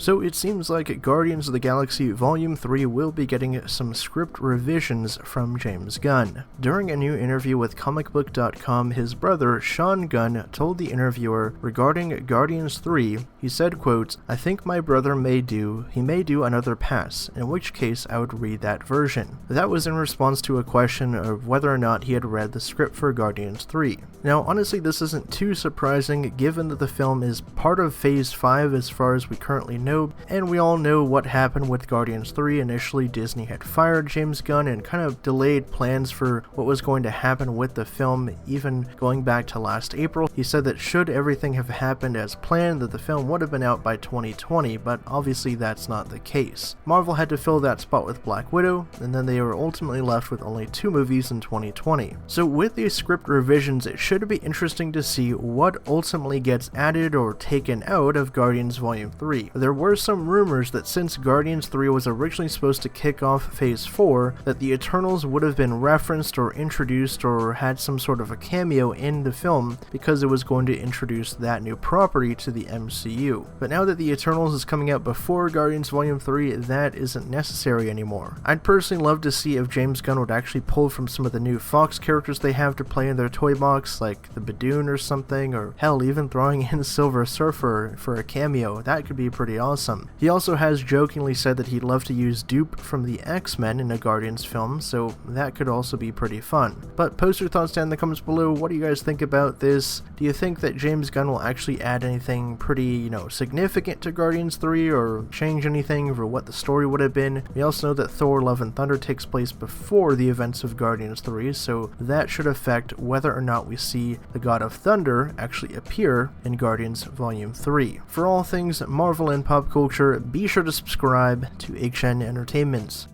So it seems like Guardians of the Galaxy Volume 3 will be getting some script revisions from James Gunn. During a new interview with ComicBook.com, his brother, Sean Gunn, told the interviewer regarding Guardians 3, he said, quote, "I think my brother may do another pass, in which case I would read that version." That was in response to a question of whether or not he had read the script for Guardians 3. Now, honestly, this isn't too surprising given that the film is part of Phase 5 as far as we currently know, and we all know what happened with Guardians 3. Initially, Disney had fired James Gunn and kind of delayed plans for what was going to happen with the film, even going back to last April. He said that should everything have happened as planned, that the film would have been out by 2020, but obviously that's not the case. Marvel had to fill that spot with Black Widow, and then they were ultimately left with only 2 movies in 2020. So with these script revisions, it should be interesting to see what ultimately gets added or taken out of Guardians Volume 3. There were some rumors that since Guardians 3 was originally supposed to kick off Phase 4, that the Eternals would have been referenced or introduced or had some sort of a cameo in the film because it was going to introduce that new property to the MCU. But now that the Eternals is coming out before Guardians Volume 3, that isn't necessary anymore. I'd personally love to see if James Gunn would actually pull from some of the new Fox characters they have to play in their toy box, like the Badoon or something, or hell, even throwing in Silver Surfer for a cameo. That could be pretty awesome. He also has jokingly said that he'd love to use Dupe from the X-Men in a Guardians film, so that could also be pretty fun. But post your thoughts down in the comments below. What do you guys think about this? Do you think that James Gunn will actually add anything pretty, significant to Guardians 3, or change anything for what the story would have been? We also know that Thor Love and Thunder takes place before the events of Guardians 3, so that should affect whether or not we see the God of Thunder actually appear in Guardians Volume 3. For all things Marvel and pop culture, be sure to subscribe to HN Entertainment.